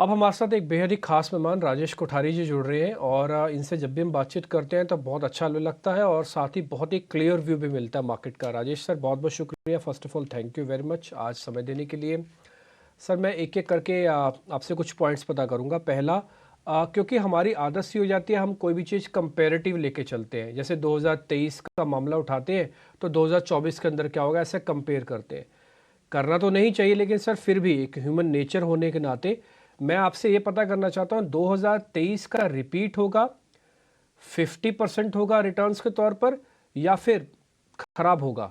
अब हमारे साथ एक बेहद ही खास मेहमान राजेश कोठारी जी जुड़ रहे हैं और इनसे जब भी हम बातचीत करते हैं तो बहुत अच्छा लगता है और साथ ही बहुत ही क्लियर व्यू भी मिलता है मार्केट का। राजेश सर, बहुत बहुत शुक्रिया। First of all thank you very much आज समय देने के लिए। सर, मैं एक एक करके आपसे कुछ पॉइंट्स पता करूंगा। पहला, क्योंकि हमारी आदत सी हो जाती है हम कोई भी चीज़ कंपेरेटिव लेके चलते हैं, जैसे 2023 का मामला उठाते हैं तो 2024 के अंदर क्या होगा ऐसे कंपेयर करते हैं। करना तो नहीं चाहिए, लेकिन सर फिर भी एक ह्यूमन नेचर होने के नाते मैं आपसे ये पता करना चाहता हूँ 2023 का रिपीट होगा, 50% होगा रिटर्न्स के तौर पर, या फिर खराब होगा?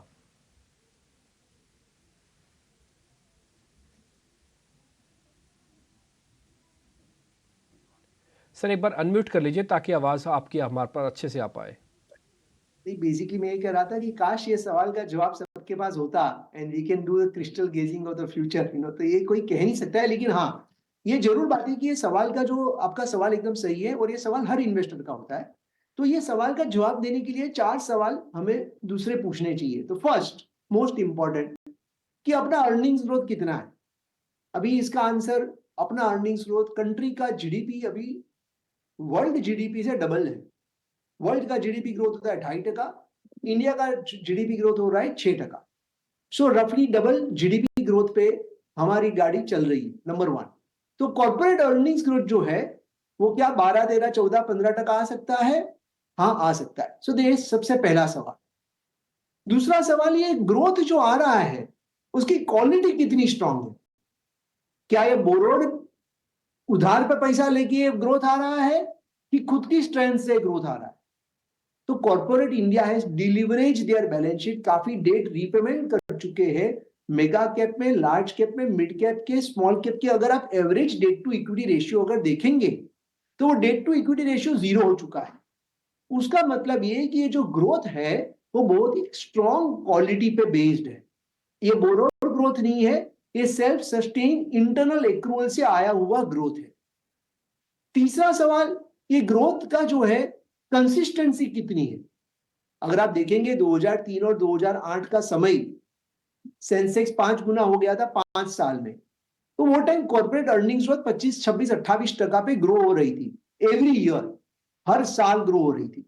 सर एक बार अनम्यूट कर लीजिए ताकि आवाज आपकी हमारे पास अच्छे से आ पाए। नहीं, बेसिकली मैं ये कह रहा था कि काश ये सवाल का जवाब सबके पास होता and we can do crystal gazing of the future, तो ये कोई कह नहीं सकता है। लेकिन हाँ, ये जरूर बात है कि ये सवाल का जो आपका सवाल एकदम सही है और ये सवाल हर इन्वेस्टर का होता है। तो ये सवाल का जवाब देने के लिए 4 सवाल हमें दूसरे पूछने चाहिए। तो फर्स्ट मोस्ट इंपॉर्टेंट कि अपना अर्निंग्स ग्रोथ कितना है। अभी इसका आंसर अपना अर्निंग्स ग्रोथ कंट्री का जीडीपी अभी वर्ल्ड जीडीपी से डबल है। वर्ल्ड का जीडीपी ग्रोथ होता है 2.5%, इंडिया का जीडीपी ग्रोथ हो रहा है 6%। सो रफली डबल जीडीपी ग्रोथ पे हमारी गाड़ी चल रही है। नंबर 1। तो कॉर्पोरेट अर्निंग्स ग्रोथ जो है वो क्या 12, 13, 14, 15% आ सकता है? हाँ, आ सकता है। सो ये सबसे पहला सवाल। दूसरा सवाल, ये ग्रोथ जो आ रहा है उसकी क्वालिटी कितनी स्ट्रांग है? क्या ये बोरोड उधार पे पैसा लेके ग्रोथ आ रहा है कि खुद की स्ट्रेंथ से ग्रोथ आ रहा है? तो corporate India has deleverage their balance sheet, काफी डेट रीपेमेंट कर चुके हैं। मेगा कैप में, लार्ज कैप में, मिड कैप के, स्मॉल कैप के अगर आप average debt to equity ratio अगर देखेंगे तो वो डेट टू इक्विटी रेशियो 0 हो चुका है। उसका मतलब ये कि ये जो ग्रोथ है वो बहुत ही स्ट्रॉन्ग क्वालिटी पे बेस्ड है। ये बोरोड ग्रोथ नहीं है, ये सेल्फ सस्टेन इंटरनल एक्रूवल से आया हुआ ग्रोथ है। तीसरा सवाल, ये ग्रोथ का जो है कंसिस्टेंसी कितनी है? अगर आप देखेंगे 2003 और 2008 का समय, सेंसेक्स 5 गुना हो गया था 5 साल में। तो वो टाइम कॉर्पोरेट अर्निंग्स 25, 26, 28% पे ग्रो हो रही थी एवरी ईयर, हर साल ग्रो हो रही थी।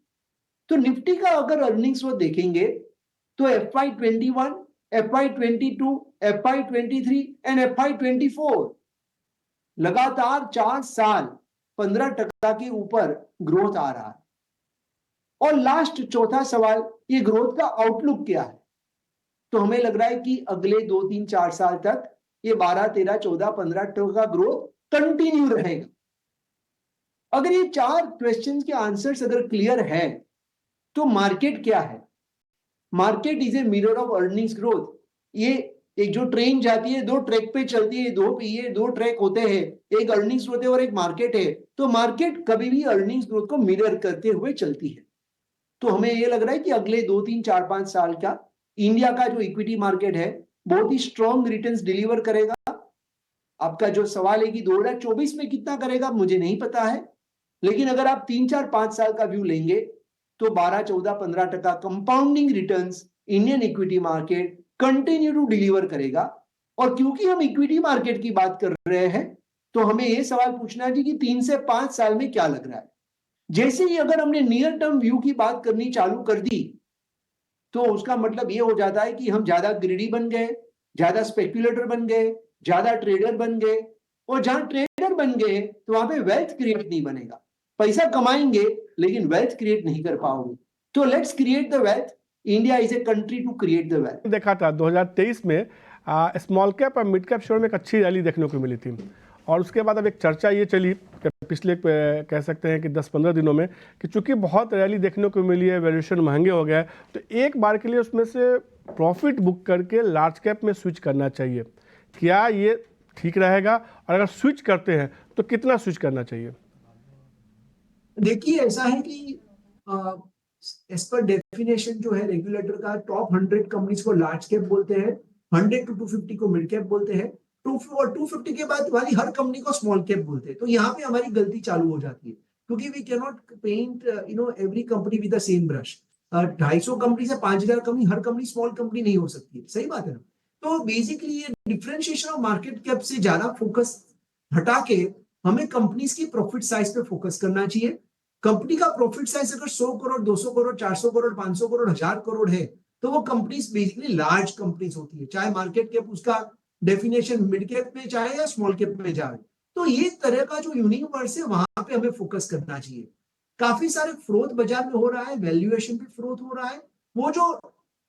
तो निफ्टी का अगर अर्निंग्स देखेंगे तो FY21, FY22, FY23 and FY24 लगातार 4 साल 15% के ऊपर ग्रोथ आ रहा है। और लास्ट चौथा सवाल, ये ग्रोथ का आउटलुक क्या है? तो हमें लग रहा है कि अगले 2, 3, 4 साल तक ये 12, 13, 14, 15% का ग्रोथ कंटिन्यू रहेगा। अगर ये 4 क्वेश्चंस के आंसर्स अगर क्लियर है तो मार्केट क्या है? Market is a mirror of earnings growth. ये एक जो ट्रेन जाती है 2 ट्रैक पे चलती है, ये 2 ट्रैक होते हैं, एक अर्निंग्स ग्रोथ है और एक मार्केट है। तो मार्केट कभी भी अर्निंग्स ग्रोथ को मिरर करते हुए चलती है। तो हमें ये लग रहा है कि अगले 2, 3, 4, 5 साल का इंडिया का जो इक्विटी मार्केट है बहुत ही स्ट्रॉन्ग रिटर्न्स डिलीवर करेगा। आपका जो सवाल है कि 2024 में कितना करेगा, मुझे नहीं पता है। लेकिन अगर आप 3, 4, 5 साल का व्यू लेंगे तो 12, 14, 15% compounding returns Indian equity market continue to deliver करेगा। और क्योंकि हम इक्विटी मार्केट की बात कर रहे हैं तो हमें यह सवाल पूछना है कि 3 से 5 साल में क्या लग रहा है। जैसे ही अगर हमने नियर टर्म व्यू की बात करनी चालू कर दी तो उसका मतलब ये हो जाता है कि हम ज्यादा ग्रीडी बन गए, ज्यादा स्पेक्युलेटर बन गए, ज्यादा ट्रेडर बन गए। और जहां ट्रेडर बन गए तो वहां पे वेल्थ क्रिएट नहीं बनेगा। पैसा कमाएंगे लेकिन वेल्थ क्रिएट नहीं कर पाओगे। तो let's create the wealth. India is a country to create the wealth. देखा था 2023 में स्मॉल कैप और मिड कैप शेयर में एक अच्छी रैली देखने को मिली थी। और उसके बाद अब एक चर्चा ये चली कि पिछले कह सकते हैं कि 10-15 दिनों में कि चूंकि बहुत रैली देखने को मिली है, वैल्यूएशन महंगे हो गए, तो एक बार के लिए उसमें से प्रॉफिट बुक करके लार्ज कैप में स्विच करना चाहिए। क्या ये ठीक रहेगा? और अगर स्विच करते हैं तो कितना स्विच करना चाहिए? देखिए, ऐसा है कि एज पर डेफिनेशन जो है रेगुलेटर का, टॉप 100 कंपनीज को लार्ज कैप बोलते हैं, 100 to 250 को मिड कैप बोलते हैं, 250 के बाद वाली हर कंपनी को स्मॉल कैप बोलते हैं। तो यहाँ पे हमारी गलती चालू हो जाती है क्योंकि we can not paint every company with the same brush. 250 company से 5000 कंपनी, हर कंपनी स्मॉल कंपनी नहीं हो सकती है। सही बात है ना? तो बेसिकली ये डिफरेंशिएशन ऑफ मार्केट कैप से ज्यादा फोकस हटा के हमें कंपनीज की प्रॉफिट साइज पे फोकस करना चाहिए। कंपनी का प्रॉफिट साइज अगर 100 करोड़, 200 करोड़, 400 करोड़, 500 करोड़, 1000 करोड़ है, तो वो कंपनीज बेसिकली लार्ज कंपनीज होती है, चाहे मार्केट कैप उसका डेफिनेशन मिड कैप में चाहे या स्मॉल कैप में जाए। तो ये तरह का जो यूनिवर्स है वहां पे हमें फोकस करना चाहिए। काफी सारे फ्रोथ बाजार में हो रहा है, वैल्यूएशन पे फ्रोथ हो रहा है। वो जो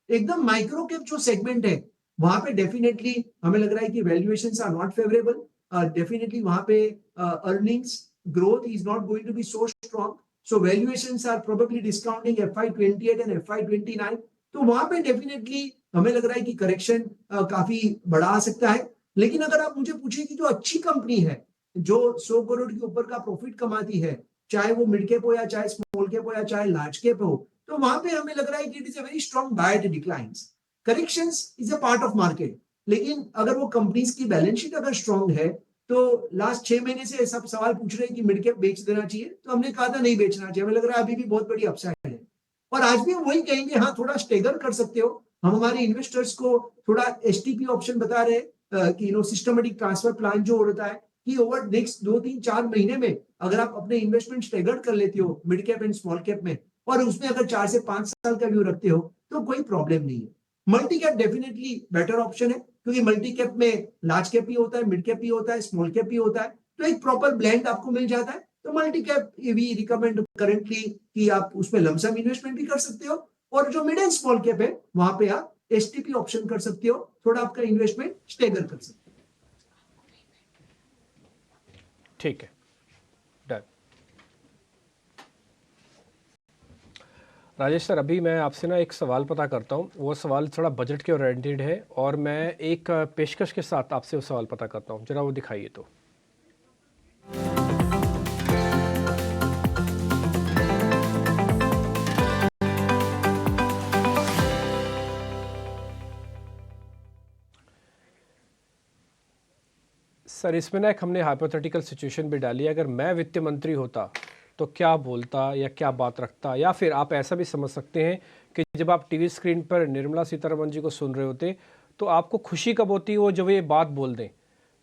एकदम माइक्रो कैप जो सेगमेंट है वहां पे डेफिनेटली हमें लग रहा है कि valuations are not favourable. Definitely वहां पे earnings growth is not going to be so strong, so valuations are probably discounting FY28 and FY29। तो वहां पे डेफिनेटली हमें लग रहा है कि करेक्शन काफी बड़ा आ सकता है। लेकिन अगर आप मुझे पूछिए कि जो अच्छी कंपनी है जो 100 करोड़ के ऊपर का प्रॉफिट कमाती है, चाहे वो मिड कैप हो या चाहे स्मॉल कैप हो या चाहे लार्ज कैप हो, तो वहां पे हमें लग रहा है कि it is a very strong by two declines. Corrections is a part of market, लेकिन अगर वो कंपनीज की बैलेंस शीट अगर स्ट्रॉन्ग है, तो लास्ट 6 महीने से सब सवाल पूछ रहे हैं कि मिड कैप बेच देना चाहिए, तो हमने कहा था नहीं बेचना चाहिए, हमें लग रहा है अभी भी बहुत बड़ी अपसाइड है। और आज भी हम वही कहेंगे, हाँ थोड़ा स्टेगर कर सकते हो। हम हमारे इन्वेस्टर्स को थोड़ा STP ऑप्शन बता रहे हैं कि सिस्टमेटिक ट्रांसफर प्लान जो होता है कि ओवर नेक्स्ट 2-3-4 महीने में अगर आप अपने इन्वेस्टमेंट स्टेगर कर लेते हो mid cap and small cap में, और उसमें अगर 4 से 5 साल का व्यू रखते हो, तो कोई प्रॉब्लम नहीं है। Multi cap definitely better option है, क्योंकि मल्टी कैप में लार्ज कैप भी होता है, मिड कैप भी होता है, स्मॉल कैप भी होता है, तो एक प्रॉपर ब्लेंड आपको मिल जाता है। तो multi cap we recommend currently कि आप उसमें लमसम इन्वेस्टमेंट भी कर सकते हो, और जो मिड एंड स्मॉल कैप है वहां पे आप STP ऑप्शन कर सकते हो, थोड़ा आपका इन्वेस्टमेंट स्टेगर कर सकते हो। ठीक है, डन। राजेश सर, अभी मैं आपसे ना एक सवाल पता करता हूँ, वो सवाल थोड़ा बजट के ओरिएंटेड है और मैं एक पेशकश के साथ आपसे वो सवाल पता करता हूँ, जरा वो दिखाइए तो। सर इसमें ना एक हमने हाइपोथेटिकल सिचुएशन भी डाली है, अगर मैं वित्त मंत्री होता तो क्या बोलता या क्या बात रखता, या फिर आप ऐसा भी समझ सकते हैं कि जब आप टीवी स्क्रीन पर निर्मला सीतारमण जी को सुन रहे होते तो आपको खुशी कब होती वो जब ये बात बोल दें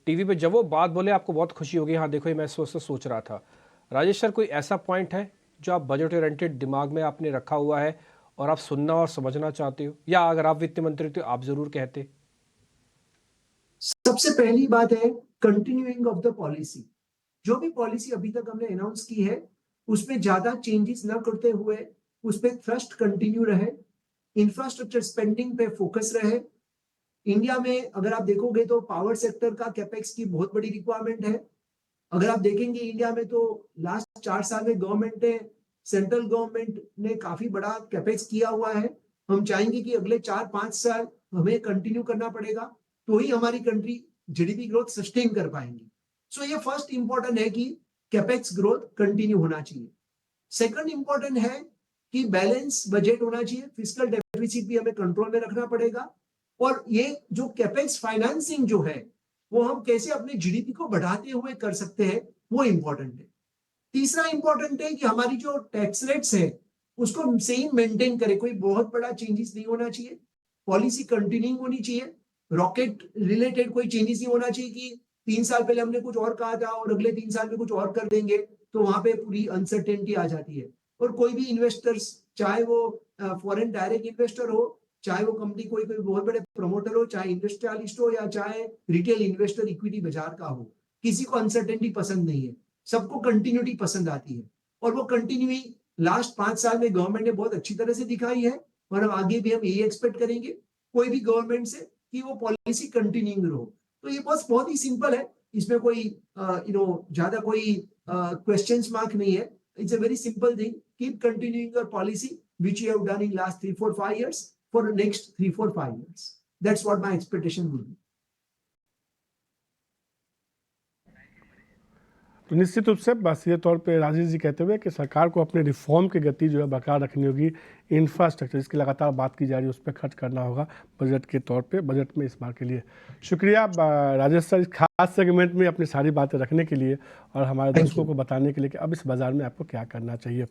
टीवी पे, जब वो बात बोले आपको बहुत खुशी होगी, हाँ देखो ये मैं सोच रहा था। राजेश सर, कोई ऐसा पॉइंट है जो आप बजट ओरिएंटेड दिमाग में आपने रखा हुआ है और आप सुनना और समझना चाहते हो, या अगर आप वित्त मंत्री तो आप जरूर कहते? सबसे पहली बात है कंटिन्यूइंग ऑफ द पॉलिसी। जो भी पॉलिसी अभी तक हमने अनाउंस की है उसमें ज्यादा चेंजेस न करते हुए उस पर थ्रस्ट कंटिन्यू रहे, इंफ्रास्ट्रक्चर स्पेंडिंग पे फोकस रहे। इंडिया में अगर आप देखोगे तो पावर सेक्टर का कैपेक्स की बहुत बड़ी रिक्वायरमेंट है। अगर आप देखेंगे इंडिया में तो लास्ट 4 साल में गवर्नमेंट ने, सेंट्रल गवर्नमेंट ने काफी बड़ा कैपेक्स किया हुआ है। हम चाहेंगे कि अगले 4-5 साल हमें कंटिन्यू करना पड़ेगा, तो ही हमारी कंट्री GDP ग्रोथ सस्टेन कर पाएंगी। सो ये फर्स्ट इंपॉर्टेंट है कि कैपेक्स ग्रोथ कंटिन्यू होना चाहिए। सेकंड इंपॉर्टेंट है कि बैलेंस बजट होना चाहिए, फिस्कल डेफिसिट भी हमें कंट्रोल में रखना पड़ेगा, और ये जो कैपेक्स फाइनेंसिंग जो है वो हम कैसे अपने GDP को बढ़ाते हुए कर सकते हैं, वो इंपॉर्टेंट है। तीसरा इंपॉर्टेंट है कि हमारी जो टैक्स रेट्स है उसको सेम मेंटेन करें, कोई बहुत बड़ा चेंजेस नहीं होना चाहिए, पॉलिसी कंटिन्यूइंग होनी चाहिए। रॉकेट रिलेटेड कोई चेंजेस नहीं होना चाहिए कि 3 साल पहले हमने कुछ और कहा था और अगले 3 साल में कुछ और कर देंगे, तो वहां पे पूरी अनसर्टेनिटी आ जाती है। और कोई भी इन्वेस्टर्स, चाहे वो फॉरेन डायरेक्ट इन्वेस्टर हो, चाहे वो कंपनी कोई कोई बहुत बड़े प्रमोटर हो, चाहे इंडस्ट्रियलिस्ट हो, या चाहे रिटेल इन्वेस्टर इक्विटी बाजार का हो, किसी को अनसर्टेनिटी पसंद नहीं है, सबको कंटिन्यूटी पसंद आती है। और वो कंटिन्यूटी लास्ट 5 साल में गवर्नमेंट ने बहुत अच्छी तरह से दिखाई है, और अब आगे भी हम यही एक्सपेक्ट करेंगे कोई भी गवर्नमेंट से कि वो पॉलिसी कंटिन्यूइंग रहो। तो ये बस बहुत ही सिंपल है, इसमें कोई ज्यादा कोई क्वेश्चंस मार्क नहीं है। It's a very simple thing, keep continuing your policy which you have done in last 3-4-5 years for the next 3-4-5 years. That's what my expectation would be. तो निश्चित रूप से बस ये तौर पे राजेश जी कहते हुए कि सरकार को अपने रिफॉर्म की गति जो है बरकरार रखनी होगी, इंफ्रास्ट्रक्चर इसकी लगातार बात की जा रही है, उस पर खर्च करना होगा बजट के तौर पे, बजट में इस बार के लिए। शुक्रिया राजेश सर, इस खास सेगमेंट में अपनी सारी बातें रखने के लिए और हमारे दर्शकों को बताने के लिए कि अब इस बाज़ार में आपको क्या करना चाहिए।